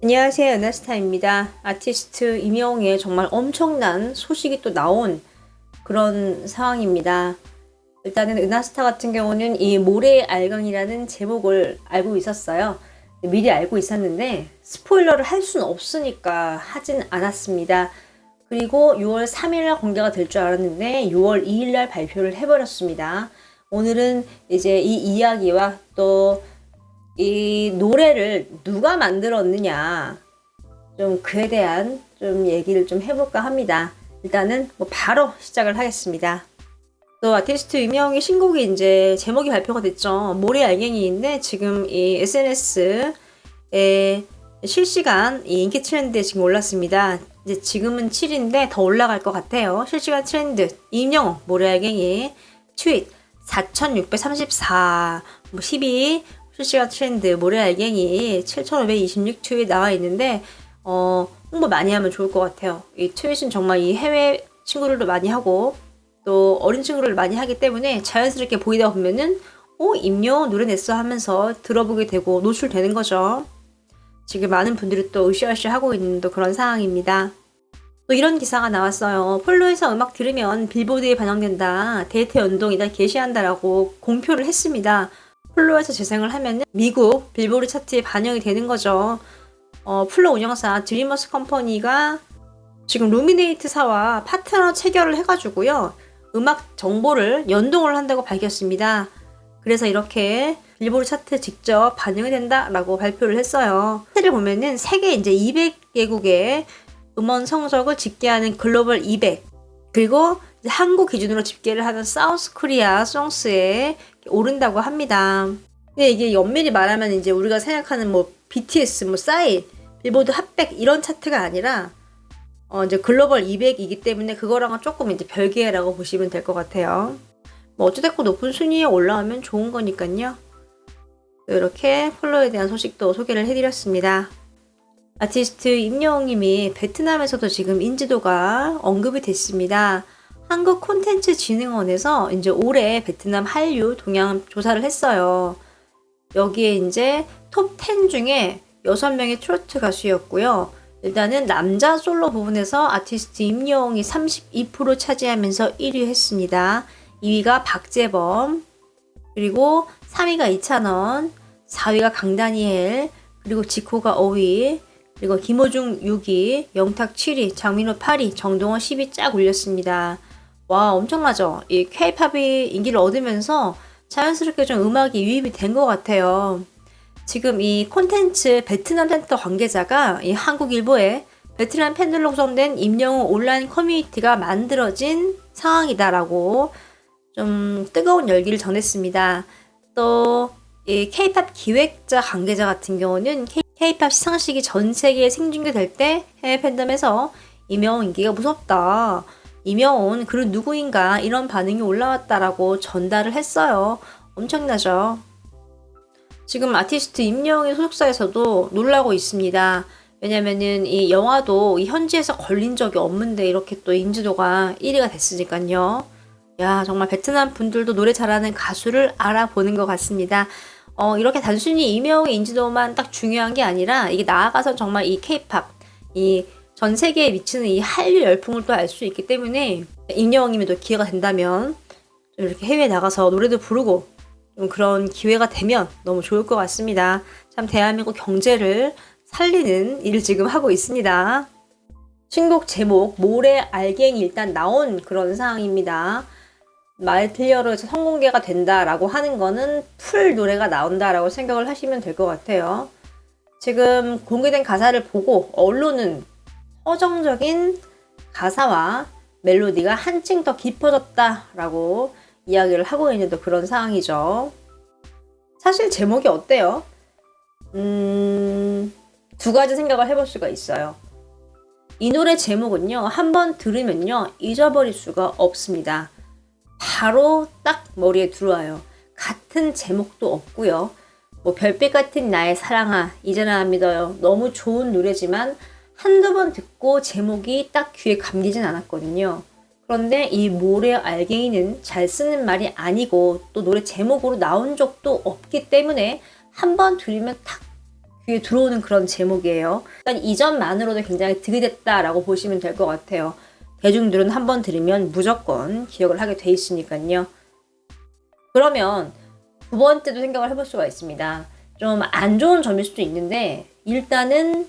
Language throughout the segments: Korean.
안녕하세요. 은하스타입니다. 아티스트 임영웅의 정말 엄청난 소식이 또 나온 그런 상황입니다. 일단은 은하스타 같은 경우는 이 모래의 알강이라는 제목을 알고 있었어요. 미리 알고 있었는데 스포일러를 할 수는 없으니까 하진 않았습니다. 그리고 6월 3일날 공개가 될 줄 알았는데 6월 2일날 발표를 해버렸습니다. 오늘은 이제 이 이야기와 또 이 노래를 누가 만들었느냐, 좀 그에 대한 좀 얘기를 좀 해볼까 합니다. 일단은 바로 시작을 하겠습니다. 또 아티스트 임영웅의 신곡이 이제 제목이 발표가 됐죠. 모래 알갱이인데 지금 이 SNS에 실시간 이 인기 트렌드에 지금 올랐습니다. 이제 지금은 7인데 더 올라갈 것 같아요. 실시간 트렌드 임영웅 모래 알갱이 트윗 4634 12 실시간 트렌드 모래 알갱이 7526 트윗 나와 있는데 홍보 많이 하면 좋을 것 같아요. 이 트윗은 정말 이 해외 친구들도 많이 하고 또 어린 친구를 많이 하기 때문에 자연스럽게 보이다 보면은 임영웅 노래 냈어 하면서 들어보게 되고 노출되는 거죠. 지금 많은 분들이 또 으쌰으쌰 하고 있는 또 그런 상황입니다. 또 이런 기사가 나왔어요. 폴로에서 음악 들으면 빌보드에 반영된다. 데이터 연동이다. 게시한다라고 공표를 했습니다. 폴로에서 재생을 하면 미국 빌보드 차트에 반영이 되는 거죠. 폴로 운영사 드리머스 컴퍼니가 지금 루미네이트사와 파트너 체결을 해가지고요. 음악 정보를 연동을 한다고 밝혔습니다. 그래서 이렇게 빌보드 차트에 직접 반영이 된다라고 발표를 했어요. 차트를 보면은 세계 이제 200개국의 음원 성적을 집계하는 글로벌 200, 그리고 한국 기준으로 집계를 하는 사우스 코리아 송스에 오른다고 합니다. 근데 이게 엄밀히 말하면 이제 우리가 생각하는 BTS, 싸이, 빌보드 핫백 이런 차트가 아니라 이제 글로벌 200이기 때문에 그거랑은 조금 이제 별개라고 보시면 될 것 같아요. 어찌됐건 높은 순위에 올라오면 좋은 거니까요. 이렇게 폴로에 대한 소식도 소개를 해드렸습니다. 아티스트 임영웅님이 베트남에서도 지금 인지도가 언급이 됐습니다. 한국콘텐츠진흥원에서 이제 올해 베트남 한류 동향 조사를 했어요. 여기에 이제 톱 10 중에 6명의 트로트 가수였고요. 일단은 남자 솔로 부분에서 아티스트 임영웅이 32% 차지하면서 1위 했습니다. 2위가 박재범, 그리고 3위가 이찬원, 4위가 강다니엘, 그리고 지코가 5위, 그리고 김호중 6위, 영탁 7위, 장민호 8위, 정동원 10위 쫙 올렸습니다. 와, 엄청나죠? 이 K-팝이 인기를 얻으면서 자연스럽게 좀 음악이 유입이 된 것 같아요. 지금 이 콘텐츠 베트남 센터 관계자가 이 한국일보에 베트남 팬들로 구성된 임영웅 온라인 커뮤니티가 만들어진 상황이다라고 좀 뜨거운 열기를 전했습니다. 또 이 K-팝 기획자 관계자 같은 경우는 K-팝 시상식이 전 세계에 생중계될 때 해외 팬덤에서 임영웅 인기가 무섭다, 임영웅은 그 누구인가 이런 반응이 올라왔다라고 전달을 했어요. 엄청나죠? 지금 아티스트 임영웅의 소속사에서도 놀라고 있습니다. 왜냐면은 이 영화도 이 현지에서 걸린 적이 없는데 이렇게 또 인지도가 1위가 됐으니까요. 야, 정말 베트남 분들도 노래 잘하는 가수를 알아보는 것 같습니다. 이렇게 단순히 임영웅의 인지도만 딱 중요한 게 아니라 이게 나아가서 정말 이 K-팝, 이 전 세계에 미치는 이 한류 열풍을 또 알 수 있기 때문에 임영웅님이 또 기회가 된다면 좀 이렇게 해외에 나가서 노래도 부르고 좀 그런 기회가 되면 너무 좋을 것 같습니다. 참 대한민국 경제를 살리는 일을 지금 하고 있습니다. 신곡 제목 모래 알갱이 일단 나온 그런 상황입니다. 말틀리어로 해서 선공개가 된다라고 하는 거는 풀 노래가 나온다라고 생각을 하시면 될 것 같아요. 지금 공개된 가사를 보고 언론은 서정적인 가사와 멜로디가 한층 더 깊어졌다라고 이야기를 하고 있는 또 그런 상황이죠. 사실 제목이 어때요? 두 가지 생각을 해볼 수가 있어요. 이 노래 제목은요, 한번 들으면요 잊어버릴 수가 없습니다. 바로 딱 머리에 들어와요. 같은 제목도 없고요. 별빛 같은 나의 사랑아, 이제는 안 믿어요. 너무 좋은 노래지만 한두 번 듣고 제목이 딱 귀에 감기진 않았거든요. 그런데 이 모래 알갱이는 잘 쓰는 말이 아니고 또 노래 제목으로 나온 적도 없기 때문에 한 번 들으면 딱 귀에 들어오는 그런 제목이에요. 일단 이점만으로도 굉장히 득이 됐다라고 보시면 될 것 같아요. 대중들은 한번 들으면 무조건 기억을 하게 돼 있으니까요. 그러면 두 번째도 생각을 해볼 수가 있습니다. 좀 안 좋은 점일 수도 있는데 일단은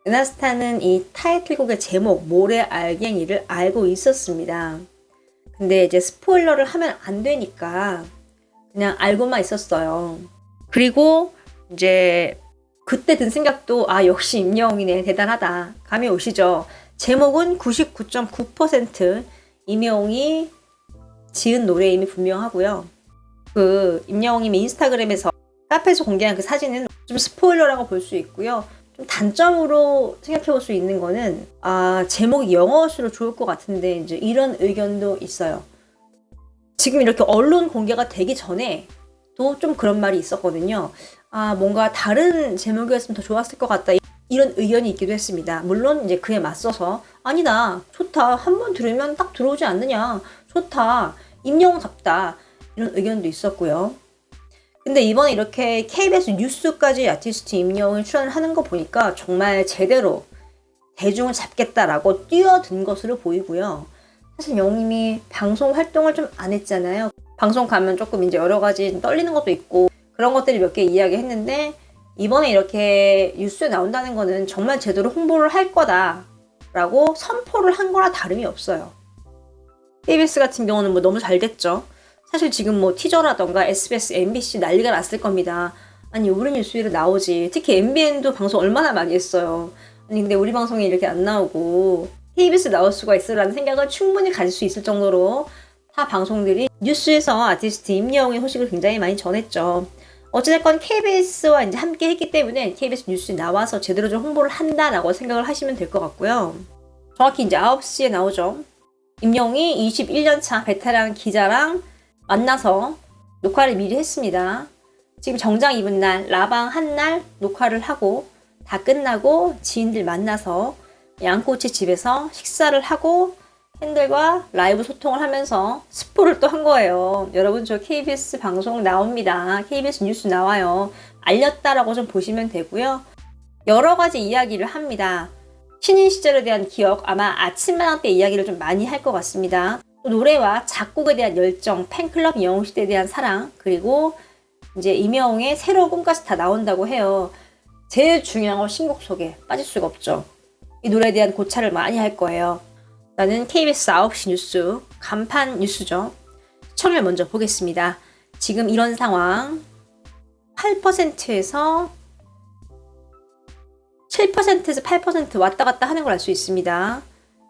은하스타는 이 타이틀곡의 제목 모래 알갱이를 알고 있었습니다. 근데 이제 스포일러를 하면 안 되니까 그냥 알고만 있었어요. 그리고 이제 그때 든 생각도 역시 임영웅이네, 대단하다, 감이 오시죠. 제목은 99.9% 임영웅이 지은 노래임이 분명하고요. 그 임영웅님이 인스타그램에서 카페에서 공개한 그 사진은 좀 스포일러라고 볼 수 있고요. 좀 단점으로 생각해 볼 수 있는 거는 제목이 영어수로 좋을 것 같은데 이제 이런 의견도 있어요. 지금 이렇게 언론 공개가 되기 전에 또 좀 그런 말이 있었거든요. 뭔가 다른 제목이었으면 더 좋았을 것 같다, 이런 의견이 있기도 했습니다. 물론 이제 그에 맞서서 아니다, 좋다, 한번 들으면 딱 들어오지 않느냐, 좋다, 임영웅답다, 이런 의견도 있었고요. 근데 이번에 이렇게 KBS 뉴스까지 아티스트 임영웅을 출연을 하는 거 보니까 정말 제대로 대중을 잡겠다라고 뛰어든 것으로 보이고요. 사실 영웅님이 방송 활동을 좀 안 했잖아요. 방송 가면 조금 이제 여러 가지 떨리는 것도 있고 그런 것들이 몇 개 이야기했는데 이번에 이렇게 뉴스에 나온다는 거는 정말 제대로 홍보를 할 거다라고 선포를 한 거나 다름이 없어요. KBS 같은 경우는 뭐 너무 잘 됐죠. 사실 지금 뭐 티저라던가 SBS, MBC 난리가 났을 겁니다. 아니 우리 뉴스에 나오지. 특히 MBN도 방송 얼마나 많이 했어요. 아니 근데 우리 방송에 이렇게 안 나오고 KBS 나올 수가 있으라는 생각을 충분히 가질 수 있을 정도로 타 방송들이 뉴스에서 아티스트 임영웅의 소식을 굉장히 많이 전했죠. 어찌됐건 KBS와 이제 함께 했기 때문에 KBS 뉴스에 나와서 제대로 좀 홍보를 한다라고 생각을 하시면 될 것 같고요. 정확히 이제 9시에 나오죠. 임영웅이 21년차 베테랑 기자랑 만나서 녹화를 미리 했습니다. 지금 정장 입은 날, 라방 한 날 녹화를 하고 다 끝나고 지인들 만나서 양꼬치 집에서 식사를 하고 팬들과 라이브 소통을 하면서 스포를 또 한 거예요. 여러분 저 KBS 방송 나옵니다. KBS 뉴스 나와요. 알렸다라고 좀 보시면 되고요. 여러 가지 이야기를 합니다. 신인 시절에 대한 기억, 아마 아침마당 때 이야기를 좀 많이 할 것 같습니다. 또 노래와 작곡에 대한 열정, 팬클럽 영웅시대에 대한 사랑, 그리고 이제 임영웅의 새로운 꿈까지 다 나온다고 해요. 제일 중요한 건 신곡 소개, 빠질 수가 없죠. 이 노래에 대한 고찰을 많이 할 거예요. 나는 KBS 9시 뉴스, 간판 뉴스죠. 시청률 먼저 보겠습니다. 지금 이런 상황 8%에서 7%에서 8% 왔다 갔다 하는 걸 알 수 있습니다.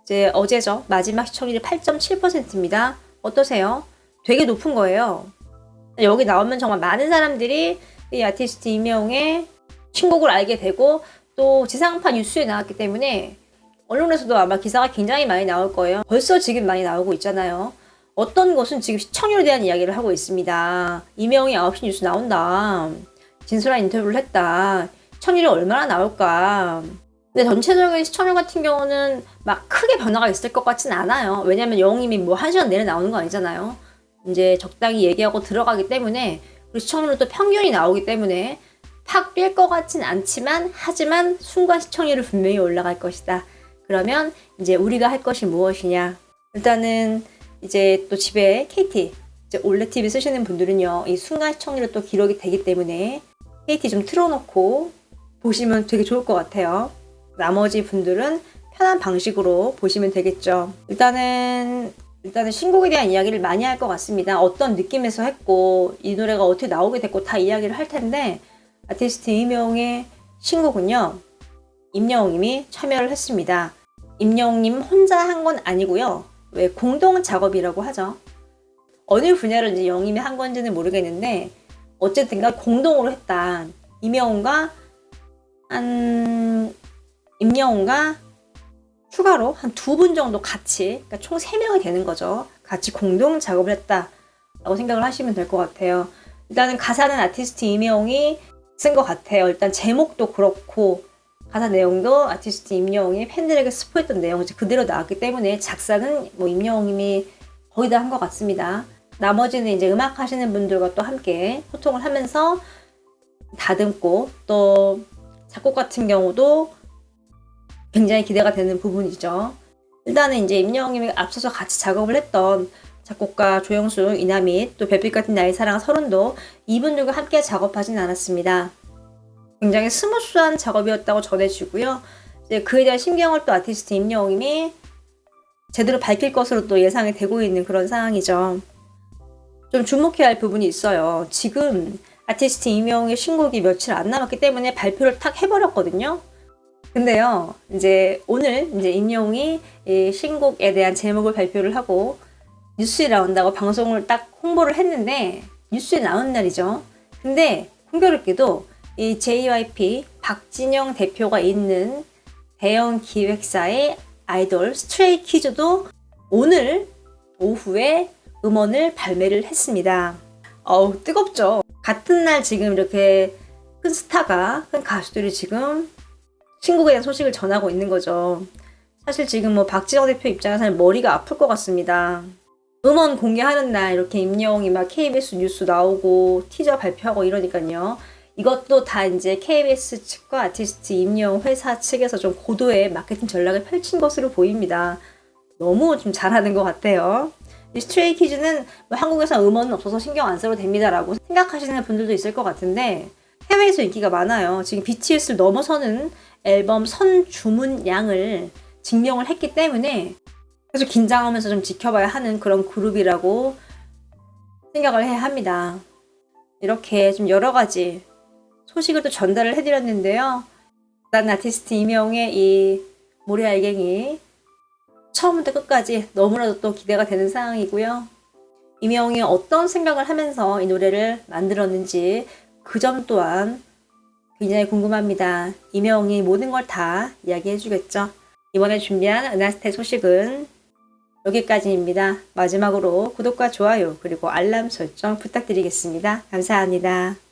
이제 어제죠. 마지막 시청률이 8.7%입니다. 어떠세요? 되게 높은 거예요. 여기 나오면 정말 많은 사람들이 이 아티스트 임영웅의 신곡을 알게 되고 또 지상파 뉴스에 나왔기 때문에 언론에서도 아마 기사가 굉장히 많이 나올 거예요. 벌써 지금 많이 나오고 있잖아요. 어떤 곳은 지금 시청률에 대한 이야기를 하고 있습니다. 임영웅이 9시 뉴스 나온다. 진솔한 인터뷰를 했다. 시청률이 얼마나 나올까. 근데 전체적인 시청률 같은 경우는 막 크게 변화가 있을 것 같진 않아요. 왜냐면 영웅님이 뭐 1시간 내내 나오는 거 아니잖아요. 이제 적당히 얘기하고 들어가기 때문에 그리고 시청률도 평균이 나오기 때문에 팍 뛸 것 같진 않지만 하지만 순간 시청률은 분명히 올라갈 것이다. 그러면 이제 우리가 할 것이 무엇이냐. 일단은 이제 또 집에 KT, 이제 올레 TV 쓰시는 분들은요, 이 순간 시청률이 또 기록이 되기 때문에 KT 좀 틀어놓고 보시면 되게 좋을 것 같아요. 나머지 분들은 편한 방식으로 보시면 되겠죠. 일단은 신곡에 대한 이야기를 많이 할 것 같습니다. 어떤 느낌에서 했고 이 노래가 어떻게 나오게 됐고 다 이야기를 할 텐데 아티스트 임영웅의 신곡은요, 임영웅님이 참여를 했습니다. 임영웅님 혼자 한 건 아니고요. 왜 공동 작업이라고 하죠. 어느 분야를 이제 영웅님이 한 건지는 모르겠는데 어쨌든가 공동으로 했다. 임영웅과 추가로 한 2분 정도 같이, 그러니까 총 3명이 되는 거죠. 같이 공동 작업을 했다라고 생각을 하시면 될 것 같아요. 일단은 가사는 아티스트 임영웅이 쓴 것 같아요. 일단 제목도 그렇고 가사 내용도 아티스트 임영웅이 팬들에게 스포했던 내용 그대로 나왔기 때문에 작사는 뭐 임영웅님이 거의 다 한 것 같습니다. 나머지는 이제 음악 하시는 분들과 또 함께 소통을 하면서 다듬고 또 작곡 같은 경우도 굉장히 기대가 되는 부분이죠. 일단은 이제 임영웅님이 앞서서 같이 작업을 했던 작곡가 조영수, 이남희, 또 별빛 같은 나의 사랑 서른도 이분들과 함께 작업하진 않았습니다. 굉장히 스무스한 작업이었다고 전해지고요. 이제 그에 대한 신경을 또 아티스트 임영웅님이 제대로 밝힐 것으로 또 예상이 되고 있는 그런 상황이죠. 좀 주목해야 할 부분이 있어요. 지금 아티스트 임영웅의 신곡이 며칠 안 남았기 때문에 발표를 탁 해버렸거든요. 근데요, 이제 오늘 이제 임영웅이 이 신곡에 대한 제목을 발표를 하고 뉴스에 나온다고 방송을 딱 홍보를 했는데 뉴스에 나온 날이죠. 근데 공교롭게도 이 JYP 박진영 대표가 있는 대형 기획사의 아이돌 스트레이키즈도 오늘 오후에 음원을 발매를 했습니다. 어우, 뜨겁죠. 같은 날 지금 이렇게 큰 스타가, 큰 가수들이 지금 신곡에 대한 소식을 전하고 있는 거죠. 사실 지금 뭐 박진영 대표 입장에서는 머리가 아플 것 같습니다. 음원 공개하는 날 이렇게 임영웅이 막 KBS 뉴스 나오고 티저 발표하고 이러니까요. 이것도 다 이제 KBS 측과 아티스트 임영웅 회사 측에서 좀 고도의 마케팅 전략을 펼친 것으로 보입니다. 너무 좀 잘하는 것 같아요. 이 스트레이키즈는 뭐 한국에서 음원은 없어서 신경 안 써도 됩니다라고 생각하시는 분들도 있을 것 같은데 해외에서 인기가 많아요. 지금 BTS를 넘어서는 앨범 선주문량을 증명을 했기 때문에 계속 긴장하면서 좀 지켜봐야 하는 그런 그룹이라고 생각을 해야 합니다. 이렇게 좀 여러 가지 소식을 또 전달을 해드렸는데요. 난 아티스트 임영웅의 이 모래알갱이 처음부터 끝까지 너무나도 또 기대가 되는 상황이고요. 임영웅이 어떤 생각을 하면서 이 노래를 만들었는지 그 점 또한 굉장히 궁금합니다. 임영웅이 모든 걸 다 이야기해 주겠죠. 이번에 준비한 은하스테 소식은 여기까지입니다. 마지막으로 구독과 좋아요 그리고 알람 설정 부탁드리겠습니다. 감사합니다.